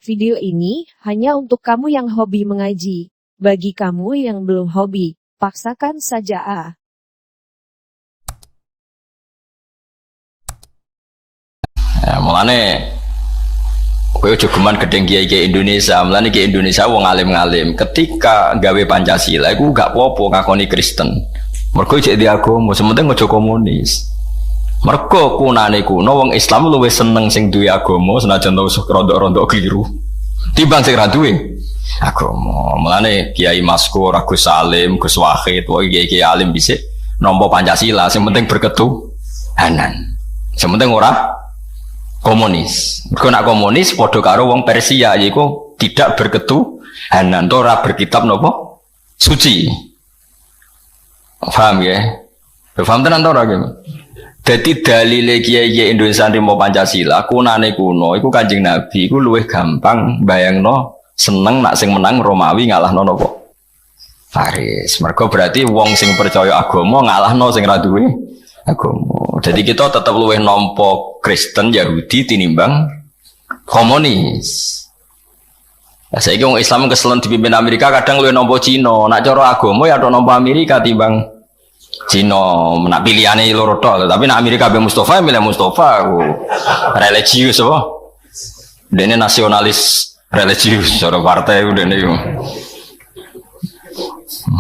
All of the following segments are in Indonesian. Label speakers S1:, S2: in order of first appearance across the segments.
S1: Video ini hanya untuk kamu yang hobi mengaji. Bagi kamu yang belum hobi, paksakan saja.
S2: Ya, mulane kowe aja geman gedeng kiai-kiai Indonesia. Mulane kiai Indonesia wong alim-alim. Ketika gawe Pancasila iku gak apa-apa ngakoni Kristen. Mergo cek di agama, sementing aja komunis. Mergo kunane kuno wong Islam luwih seneng sing duwe agama senajan tau rondok-rondok kliru. Timbang sing ra duwe agama. Mulane Kiai Maskur, Gus Salim, Gus Wahid, wae kiai-kiai alim dhisik nampa Pancasila, sing penting berketuhanan. Sing penting ora komunis. Mergo nek komunis padha karo wong Persia yaiku tidak berketuhanan, ora berkitab napa suci. Paham ya? Paham tenan to ora iki? Dadi dalile kiai-kiai Indonesia nrimo Pancasila kunane kuno iku Kanjeng Nabi iku luwih gampang bayangno seneng nak sing menang Romawi ngalahno napa Faris. Mergo berarti wong sing percaya agama ngalahno sing ra duwe agama. Jadi kita tetap luwih nampa Kristen Yahudi tinimbang komunis. Lah saiki wong Islam keselen dipimpin Amerika kadang luwih nampa Cina. Nak cara agama ya tok nampa Amerika timbang Cina. Nak pilihane loro tok, tapi nak Amerika be Mustafa milih Mustafa. Religius apa? Dene nasionalis religius cara partai dene yo.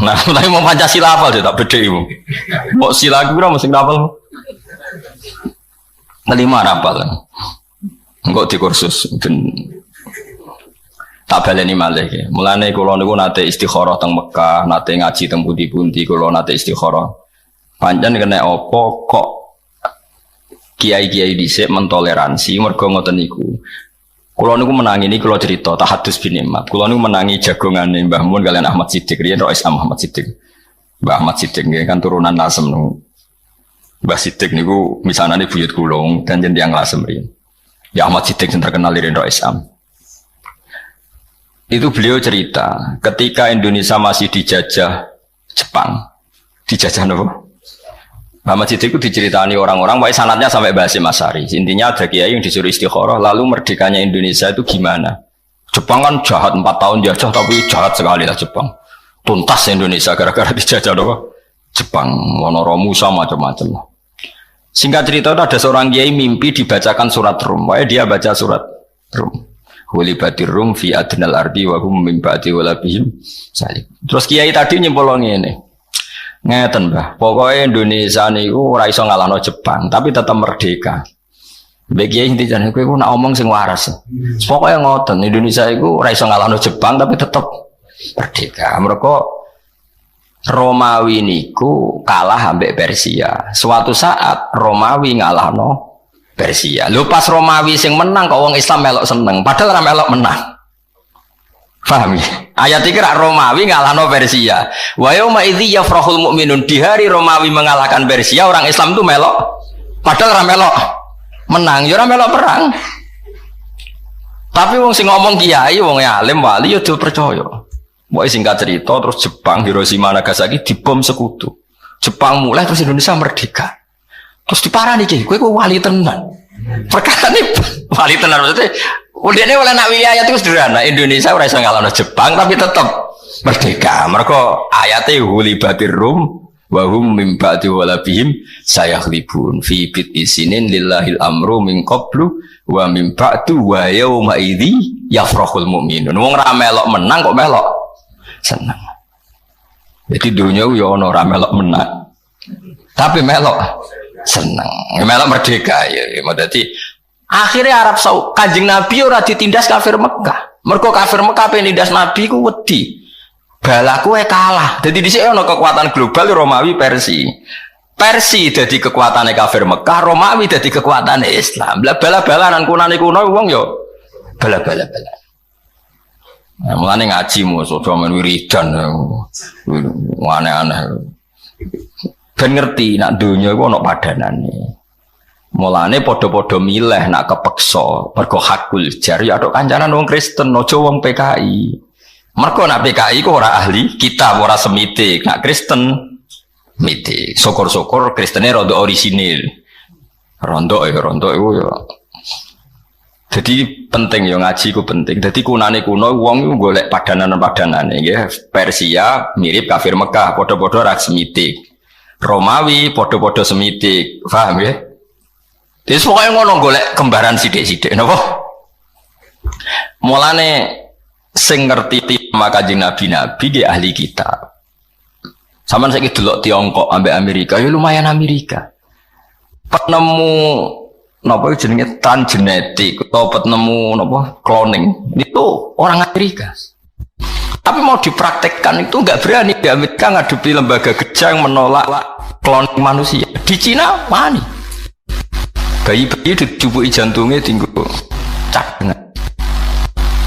S2: Nah, tapi mau Pancasila hafal dia tak beda ibu. Mau sila aku kira mesti hafal. Kelima hafal. Enggak di kursus dan tak baleni malih. Mulane kula niku nate istikharah teng Mekah, nate ngaji teng pundi-pundi kula nate istikharah. Pancen kena apa kok kiai-kiai dhisik mentoleransi mergo ngoten niku. Kula niku menangi ini kula cerita tahadus bin Nikmat. Kula niku menangi jagongane Mbah Mun kalian Ahmad Siddiq riyen Rais Ahmad Siddiq. Mbah Ahmad Siddiq nggih kan turunan Lasem niku. Mbah Siddiq niku misanane buyut kula dan jeneng Lasem riyen. Ya Ahmad Siddiq sing terkenal riyen Rais Am. Itu beliau cerita ketika Indonesia masih dijajah Jepang. Dijajah apa? Muhammad Siddiq itu diceritani orang-orang, wae sanatnya sampai Basim Asari. Intinya ada kiai yang disuruh istikharah, lalu merdekanya Indonesia itu gimana? Jepang kan jahat 4 tahun jajah, tapi jahat sekali lah Jepang. Tuntas Indonesia gara-gara dijajah apa? Jepang, Monoromu sama macam-macam. Singkat cerita itu ada seorang kiai mimpi dibacakan surat Rum. Wae dia baca surat Rum. Hulibatir Rum fi adnal ardi wa hum min ba'di walabihim salib. Terus kiai tadi nyimpul ngene. Ngeten Mbah, pokoknya Indonesia niku ora iso ngalahno Jepang, tapi tetap merdeka. Mbek kiai inti jane kowe nak omong sing waras. Pokoknya ngoten, Indonesia iku ora iso ngalahno Jepang tapi tetap merdeka. Mereka Romawi niku kalah ambek Persia. Suatu saat Romawi ngalahno Persia. Lho pas Romawi sing menang kok wong Islam melok seneng, padahal ora melok menang. Paham ya? Ayat ini Romawi ngalahno Persia. Wa yauma idzi yafrahul mu'minun, di hari Romawi mengalahkan Persia, orang Islam itu melok. Padahal ora melok menang, ya ora melok perang. Tapi wong sing ngomong kiai, wong alim wali ya do percaya. Pokoke singkat cerita terus Jepang Hiroshima Nagasaki dibom sekutu. Jepang mulai terus Indonesia merdeka. Terus diparani iki, kowe wali tenan. Perkara ini wali tenan maksudnya udah oleh nak wilayah itu sederhana. Indonesia ora iso ngalahno Jepang tapi tetap merdeka. Mergo ayate hulibatir rum wa hum min ba'di walabihim sayakhlibun fi bit isinin lillahil amru min qablu wa min ba'du wa yauma idzi yafrahul mu'minun. Wong ra melok menang kok melok seneng. Jadi dunia yo ono ra melok menang. Tapi melok seneng. Melok merdeka ya. Dadi akhirnya Arab Saudi, Kanjeng Nabi ora ditindas kafir Mekah. Mergo kafir Mekah pengen nindas Nabi ku wedi. Balaku kalah. Jadi dhisik ono kekuatan global Romawi Persia. Persia dadi kekuatane kafir Mekah, Romawi dadi kekuatane Islam. Lah bala-balanan kunane kuno wong yo bala-bala. Nah, mulane ngaji musuh men wiridan. Aneh-aneh. Ben ngerti nak donya iku ono padanane. Mulane podo-podo milih nak kepeksa mergo hakul jar ya tok kancanan wong Kristen aja wong PKI. Mergo nak PKI ku ora ahli kitab ora semitik, nak Kristen mitik. Syukur-syukur Kristene rondo orisinil. Rondo iku ya. Jadi penting ya ngaji ku penting. Jadi kunane kuno wong iku golek padanan-padanane nggih. Persia mirip kafir Mekah, padha-padha ra semitik. Romawi padha-padha semitik. Paham ya? Wis pokoke ngono golek kembaran sithik-sithik napa? Mulane sing ngerti maka Kanjeng Nabi nggih ahli kitab. Saman saiki delok Tiongkok ambek Amerika, ya lumayan Amerika. Penemu napa jenenge transgenetik atau penemu napa cloning itu orang Amerika. Tapi mau dipraktekkan itu enggak berani di Amerika ngadepi lembaga kerja yang menolak cloning manusia. Di Cina wani. Bayi-bayi dicubuki jantungnya tinggu cadangan.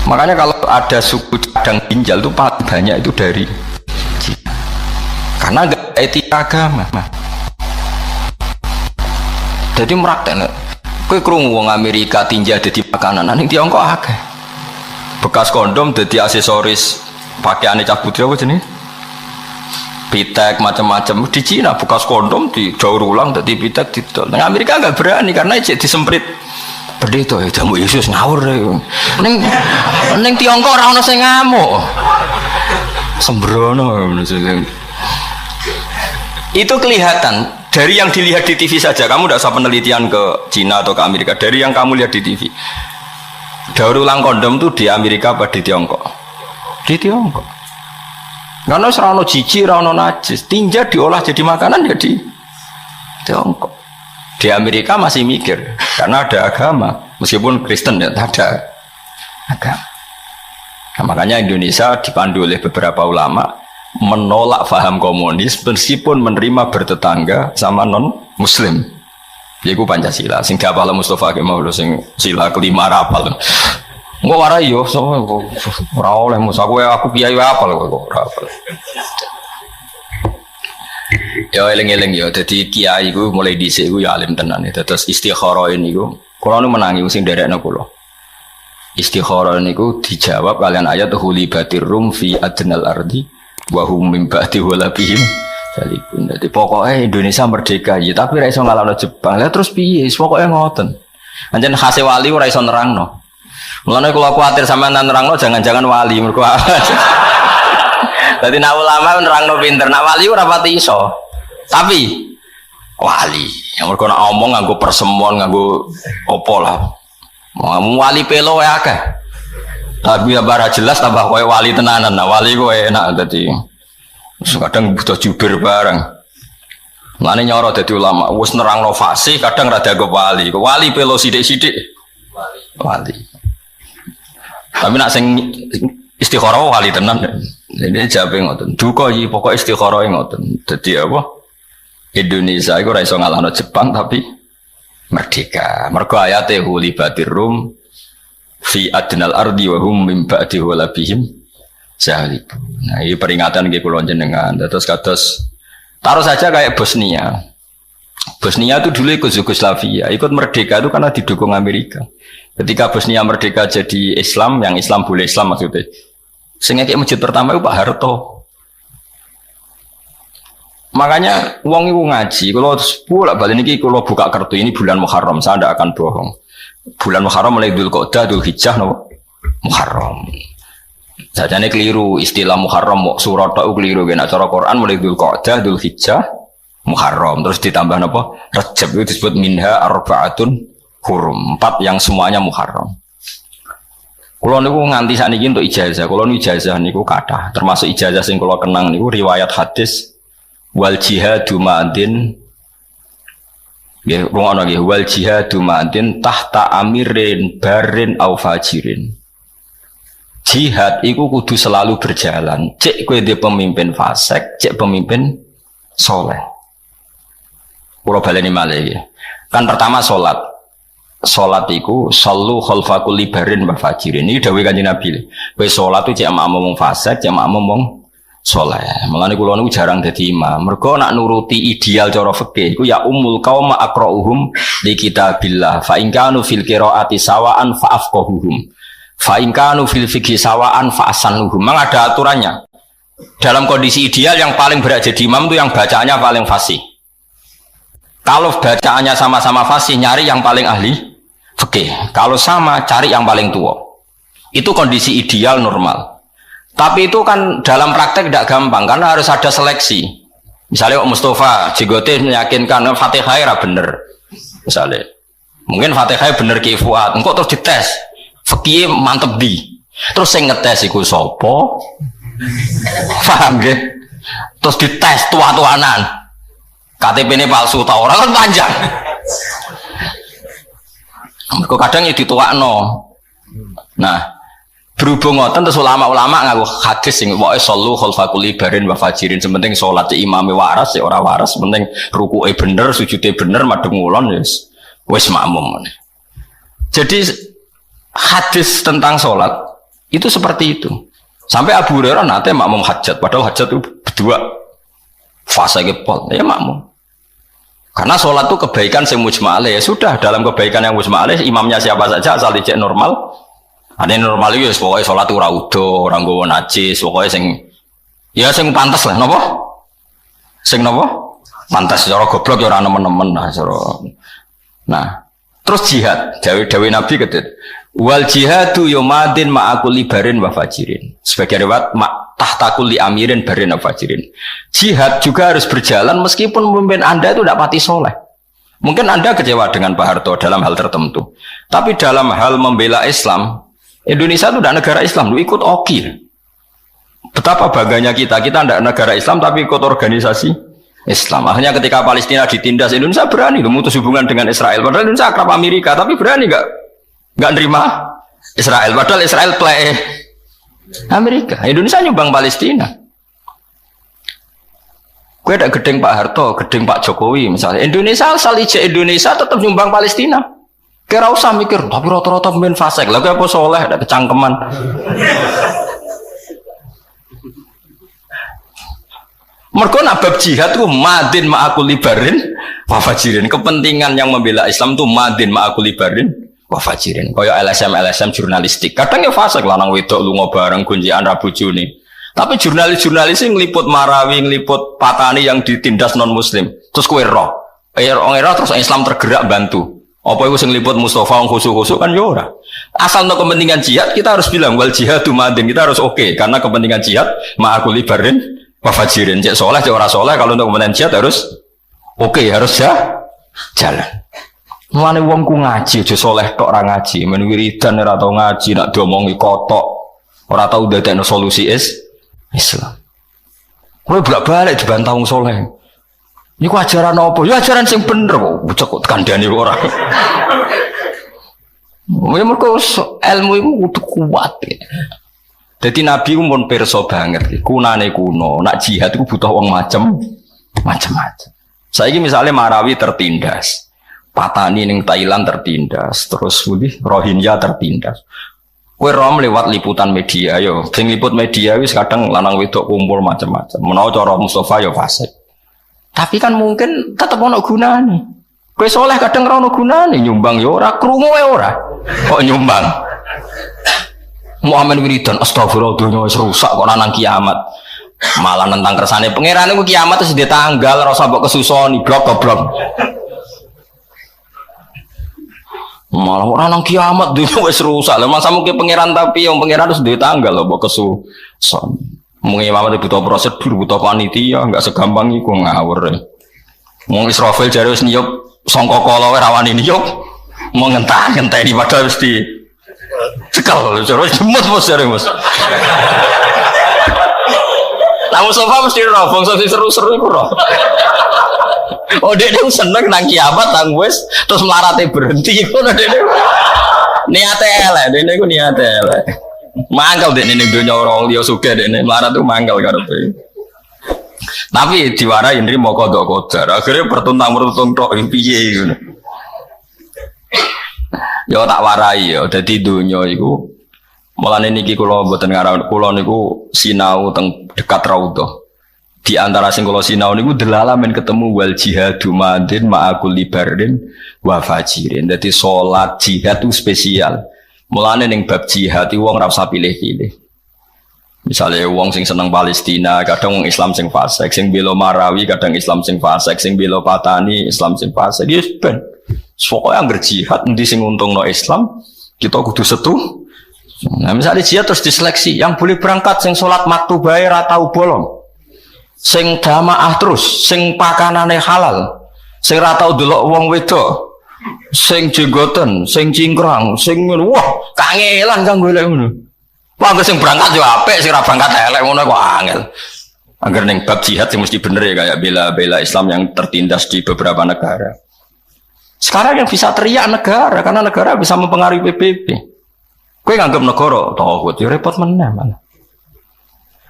S2: Makanya kalau ada suku cadang ginjal itu paling banyak itu dari Cina. Karena enggak etika agama. Jadi merakteknya. Kowe krungu wong Amerika tinja dadi makanan, ning Tiongkok akeh. Bekas kondom dadi aksesoris pakaiane cah putri apa jenenge? Pitek macam-macam di Cina bekas kondom didaur ulang dadi pitek didol. Ning Amerika enggak berani karena cek disemprit. Pendeta ya jamu Yesus ngawur. Ning Tiongkok ora ono sing ngamuk. Sembrono. Itu kelihatan. Dari yang dilihat di TV saja, kamu tidak usah penelitian ke Cina atau ke Amerika. Dari yang kamu lihat di TV, daur ulang kondom tuh di Amerika apa di Tiongkok? Di Tiongkok. Karena serano jijik, serano najis, tinja diolah jadi makanan jadi Tiongkok. Di Amerika masih mikir, karena ada agama, meskipun Kristen ya ada agama. Nah, makanya Indonesia dipandu oleh beberapa ulama menolak paham komunis meskipun menerima bertetangga sama non muslim. Yaiku Pancasila sing dihafal Mustafa Kemal sing sila kelima rapal. Engko warai yo ora oleh mus aku kiai apal kok ora apal. Ya eling-eling ya dadi kiai iku mulai dhisik iku ya alim tenan. Terus istikharah niku kula nu menangi sing nderekno kula. Istikharah niku dijawab kalian ayat hulibatir rum fi adnal ardi wa hum min ba'di walabihim salibun. Dadi pokoke Indonesia merdeka ya tapi ora iso ngalahno Jepang. Lah terus piye? Pokoke ngoten. Anjen khase wali ora iso nerangno. Mulane kula kuwatir sampean nerangno jangan-jangan wali mergo. Dadi nek ulama nerangno pinter, nek wali ora pati iso. Tapi wali, yang mergo nek omong nganggo persemon, nganggo opo lah. Mau wali pelo wae akeh. Tapi ya bara jelas tambah kowe wali tenanan. Nah wali kowe enak dadi. Kadang butuh jubir bareng. Mane nyoro dadi ulama, wis nerangno fasih kadang rada go wali. Wali pelo sithik-sithik. Wali. Tapi nak sing istikharah wali tenan. Jadi jabe ngoten. Duka iki pokok istikharah ngoten. Dadi apa? Indonesia iku ora iso ngalahno Jepang tapi merdeka. Mergo ayate hulibatir rum fi adnal ardi wa hum min ba'di walabihim salibun. Nah, ini peringatan nggih kula jenengan. Terus kados taruh saja kayak Bosnia. Bosnia itu dulu ikut Yugoslavia, ikut merdeka itu karena didukung Amerika. Ketika Bosnia merdeka jadi Islam, yang Islam boleh Islam maksudnya. Sing ngekek masjid pertama itu Pak Harto. Makanya wong iku ngaji, kalau bolak-balik niki kalau buka kartu ini bulan Muharram, saya tidak akan bohong. Bulan Muharram mulai Dzulqa'dah, Dzulhijjah no Muharram. Sajane keliru istilah Muharram surat tok keliru nek cara Quran mulai Dzulqa'dah, Dzulhijjah, Muharram terus ditambah napa? Rajab itu disebut minha arba'atun hurum, 4 yang semuanya Muharram. Kula niku nganti sakniki untuk ijazah, kula niku ijazah niku kathah, termasuk ijazah sing kula kenang niku riwayat hadis wal jihadu ma'adin. Nggih, rungono nggih, wal jihadu ma'adin tahta amirin barin au fajirin. Jihad iku kudu selalu berjalan. Cek kowe dhe pemimpin fasik, cek pemimpin soleh. Kula baleni malih iki. Kan pertama salat. Salat iku sallu khalfa kulli barin wa fajirin. Iki dawuh Kanjeng Nabi. Kowe salat itu cek makmum fasik, cek makmum soleh. Mulane kula niku jarang dadi imam. Mergo nak nuruti ideal cara fikih iku ya ummul qauma aqra'uhum li kitabillah. Fa in kanu fil qiraati sawaan fa afqahuhum. Fa in kanu fil fiqhi sawaan fa asanuhum. Memang ada aturannya. Dalam kondisi ideal yang paling berat jadi imam itu yang bacaannya paling fasih. Kalau bacaannya sama-sama fasih, nyari yang paling ahli Oke, kalau sama cari yang paling tua. Itu kondisi ideal normal. Tapi itu kan dalam praktek tidak gampang karena harus ada seleksi. Misalnya Mustafa Jigote meyakinkan Fatihah era bener. Misalnya, mungkin Fatihah bener Ki Fuad. Engkau terus dites, fikih mantep di. Terus saya ngetes iku sopo, paham gak? Terus dites tua-tuanan, KTP ini palsu tau orang kan panjang. Mereka kadang ya dituakno. Nah, berhubung ngoten terus ulama-ulama ngaku hadis sing wae sallu khalfa kulli barin wa fajirin, sementing salat imame waras ya ora waras, penting rukuke bener, sujude bener, madhep ngulon wis makmum. Jadi hadis tentang salat itu seperti itu. Sampai Abu Hurairah nate makmum hajat, padahal hajat itu berdua fase gepol, ya makmum. Karena sholat itu kebaikan yang mujma'alih, ya sudah dalam kebaikan yang mujma'alih imamnya siapa saja asal dicek normal. Ada yang normal itu pokoknya sholat itu raudo, orang gowo najis, pokoknya sing pantas lah, nopo? Sing nopo? Pantas, cara goblok ya orang nemen-nemen lah, Nah, terus jihad, dawe Nabi kata, wal jihadu yomadin ma'akuli barin wa fajirin. Sebagai riwayat tahtakul li amirin barin wa fajirin. Jihad juga harus berjalan meskipun pemimpin Anda itu tidak pati soleh. Mungkin Anda kecewa dengan Pak Harto dalam hal tertentu, tapi dalam hal membela Islam, Indonesia itu tidak negara Islam, lu ikut OKI. Betapa bangganya kita tidak negara Islam tapi ikut organisasi Islam. Akhirnya ketika Palestina ditindas, Indonesia berani memutus hubungan dengan Israel. Padahal Indonesia akrab Amerika, tapi berani nggak nerima Israel. Padahal Israel play Amerika. Indonesia nyumbang Palestina. Gue ada gedeng Pak Harto, gedeng Pak Jokowi misalnya. Indonesia asal ijek Indonesia tetap nyumbang Palestina. Kira usah mikir, tapi rata-rata pemain fasik. Lalu apa soleh, ada kecangkeman. Mergo nabab jihad itu madin ma'akul libarin wafajirin. Kepentingan yang membela Islam itu madin ma'akul libarin wafajirin. Kaya LSM jurnalistik. Kadang ya fasik lanang wedok lunga bareng gunjian Rabu Juni. Tapi jurnalis yang ngeliput Marawi, ngeliput Patani yang ditindas non Muslim. Terus kue roh terus Islam tergerak bantu. Apa itu yang ngeliput Mustafa khusus kan ya ora. Asal untuk kepentingan jihad kita harus bilang wal jihadu madin, kita harus oke karena kepentingan jihad ma'akul libarin wafajirin. Cek soleh, cek ora soleh, kalau untuk kepentingan jihad harus oke, harus jalan. Mulane wong ku ngaji aja soleh tok ora ngaji, men wiridan ora tau ngaji, nak diomongi kotok, ora tau dadekno solusi Islam. Kowe bolak-balik dibantah wong soleh. Niku ajaran apa? Ya ajaran sing bener kok, bocah kok kandhane ora. Mergo ilmu iku kudu kuat. Jadi Nabi pun perso banget, kunane kuno, nak jihad itu butuh wong macam-macam. Saiki misalnya Marawi tertindas, Patani ning Thailand tertindas, terus Rohingya tertindas. Kowe rom lewat liputan media, yo, sing liput media wis kadang lanang wedok kumpul macam-macam. Menawa cara Mustafa yo fasik. Tapi kan mungkin tetep ono gunane. Kowe soleh kadang ora ono gunane, nyumbang yo ora, krungu wae ora. Kok nyumbang? Muhammad wiridan astagfirullah dunya wis rusak kok nang kiamat. Malah nentang kersane pangeran iku kiamat terus ditanggal ora usah mbok kesusoni blok-blok. Malah ora nang kiamat dunya wis rusak. Lah masa mungkin pangeran tapi yang pangeran terus ditanggal lho mbok kesuson. Mung imamat butuh prosedur, butuh panitia, enggak segampang iku ngawur. Wong Israfil jare wis niyup sangka kala wae rawani niyup. Mau ngentah-ngenteni padahal wis di sekal, terus jemut bos jare bos. Namun sofa mesti roh, bangsa seru-seru iku roh. Oh dia seneng nang kiamat nang wis terus melarate berhenti ngono dene. Niate elek, dene iku niate elek. Mangkel dene ning donya ora liya sugih dene melarat tuh mangkel karepe. Tapi diwarai nrimo kodok kodar. Akhirnya pertuntang-pertuntung tok piye ngono. Ya tak warai ya, dadi donya iku mulane niki kula mboten ngarang kula niku sinau teng dekat Raudhah. Di antara sing kula sinau niku delala men ketemu wal jihadu madin ma'akul libarin wa fajirin. Dadi salat jihad itu spesial. Mulane ning bab jihad wong ora usah pilih-pilih. Misalnya wong sing seneng Palestina, kadang wong Islam sing fasik, sing bela Marawi kadang Islam sing fasik, sing bela Patani Islam sing fasik. Yes ben. Pokoknya anggar jihad nanti sing untungno Islam, kita kudu setu. Nah, misalnya jihad terus diseleksi, yang boleh berangkat sing salat maktubah ra tau bolong. Sing jamaah terus, sing pakanane halal. Sing ra tau delok wong wedok. Sing jenggoten, sing cingkrang, sing ngono. Wah, kangelan kang golek ngono. Wah, sing berangkat yo apik, sing ra berangkat elek ngono kok angel. Angger ning bab jihad sing mesti bener ya kayak bela-bela Islam yang tertindas di beberapa negara. Sekarang yang bisa teriak negara karena negara bisa mempengaruhi PBB. Kowe nganggep negara tauhid, ya repot meneh malah.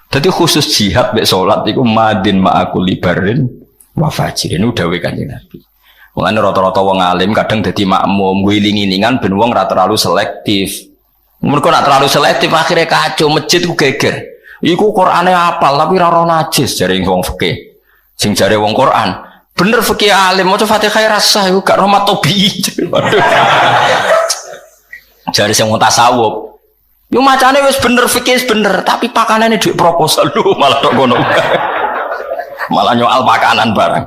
S2: Jadi khusus jihad mek salat iku madin ma'akul libarin wa fajirin udah Kanjeng Nabi. Mulane rata-rata wong alim kadang dadi makmum ngiling-ilingan ben wong ora terlalu selektif. Mergo nek terlalu selektif akhirnya kacau masjid ku geger. Iku Qur'ane apal tapi ora ora najis jare wong fikih. Sing jare wong Qur'an, bener fikih alim maca Fatihah rasah iku gak rahmat tobi. Waduh. Jare sing wong tasawuf. Yo macane wis bener fikih bener, tapi pakanane dhuwit proposal lho malah tok ngono. Malah nyoal pakanan barang.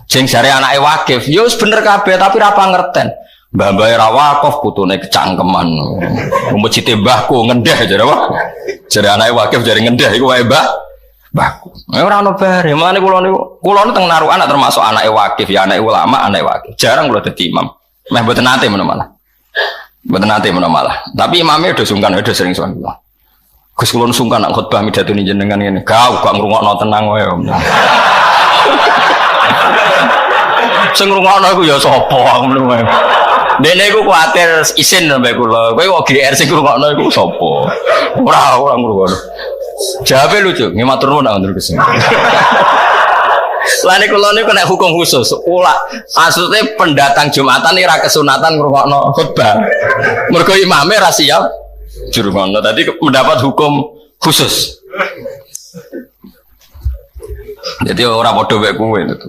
S2: Sing jare anake wakif, yo wis bener kabeh tapi ra pangerten. Mbah-mbah ra wakif putune kecangkeman. Masjid mbahku ngendeh jare apa? Jare anake wakif jare ngendeh iku wae mbahku. Ora ono bare, mane kula niku teng narukan termasuk anake wakif ya anake ulama, anake wakif. Jarang kula dadi imam. Meh mboten nate menawa malah. Mboten nate menawa malah. Tapi imamnya udah sungkan, udah sering sowan kula. Gus kula sungkan nak khotbah midhatuni jenengan ngene. Gak ngrungokno tenang wae. Sing ngrungokno iku ya sapa ngono wae. Dene iku kuwatir isin sampe kula. Kowe kok GR sing ngrungokno iku sapa? Ora ngrungokno. Jawabe lucu, nggih matur nuwun nang kesini. Lane kula niku nek hukum khusus, maksudnya pendatang Jumatan ora kesunatan ngrungokno khotbah. Mergo imame ra siap jurungono. Tadi mendapat hukum khusus. Jadi ora padha wek kowe itu.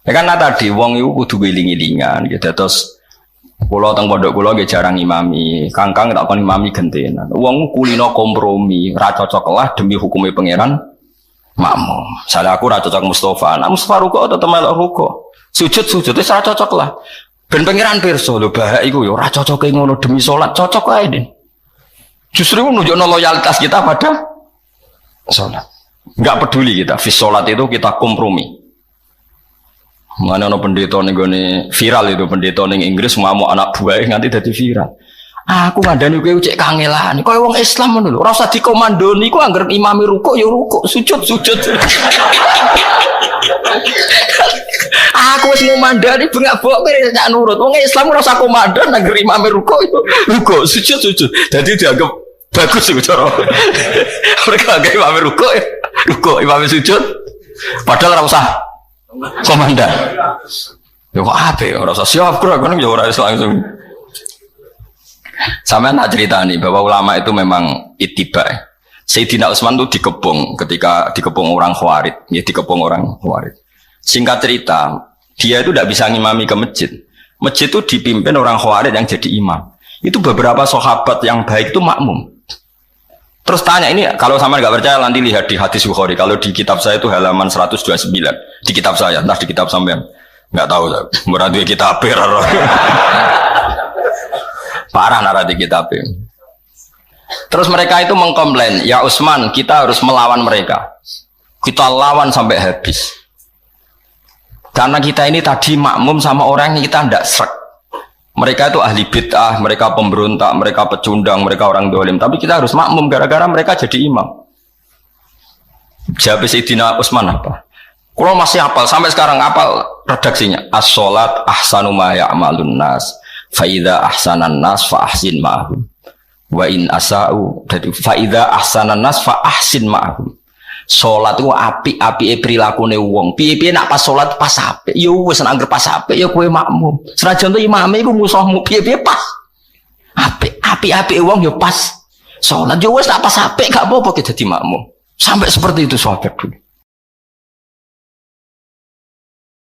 S2: Ya kan tadi wong iku kudu wiling-wilingan gitu terus kula teng pondok kula nggih jarang imami, kangkang tak kon imami gentenan. Wong kulino kompromi, ra cocok lah demi hukume pangeran makmum. Salah aku ra cocok Mustafa, nah Mustafa ruko tetep melok ruko. Sujud wis ra cocok lah. Ben pangeran pirsa lho bahak iku ya ora cocoke ngono demi salat, cocok ae Den. Justru nunjukno loyalitas kita pada salat. Enggak peduli kita, fi salat itu kita kompromi. Mana ono pendeta ning gone viral itu pendeta ning Inggris mau anak buah nganti dadi viral. Aku ngandani kowe cek kangelan. Kowe wong Islam ngono lho, ora usah dikomandoni iku anggere imame rukuk ya rukuk, sujud. Aku wis ngomandani bengak-bok kowe nek nurut. Wong Islam ora usah komandan anggere imame rukuk itu rukuk, sujud. Dadi dianggap bagus iku cara. Mereka anggere imame rukuk, imame sujud. Padahal ora usah komandan. Ya kok ape ora usah siap kan ya ora langsung. Sampeyan tak ceritani bahwa ulama itu memang ittiba. Sayyidina Utsman itu ketika dikepung orang Khawarij, ya dikepung orang Khawarij. Singkat cerita, dia itu tidak bisa ngimami ke masjid. Masjid itu dipimpin orang Khawarij yang jadi imam. Itu beberapa sahabat yang baik itu makmum. Terus tanya ini, kalau sama nggak percaya nanti lihat di hadis Bukhari. Kalau di kitab saya itu halaman 129 di kitab saya, entah di kitab sampean nggak tahu. Berarti kitab parah narasi kitab. Terus mereka itu mengkomplain, ya Utsman, kita harus melawan mereka. Kita lawan sampai habis. Karena kita ini tadi makmum sama orang yang kita tidak srek. Mereka itu ahli bid'ah, mereka pemberontak, mereka pecundang, mereka orang dolim. Tapi kita harus makmum gara-gara mereka jadi imam. Jawab Sayyidina Utsman apa? Kalau masih hafal, sampai sekarang hafal redaksinya. As-sholat ahsanu ma ya'malun nas. Fa'idha ahsanan nas fa'ahsin ma'ahum. Wa in asa'u. Jadi fa'idha ahsanan nas fa'ahsin ma'ahum. Sholat itu api perilakune wong. Piye-piye nak pas sholat pas apik. Ya wis nek anggere pas apik ya kowe makmum. Senajan to imame iku musuhmu piye-piye pas. Api wong ya pas sholat. Ya wis nak pas apik gak apa-apa kita dadi makmum. Sampai seperti itu sahabat dulu.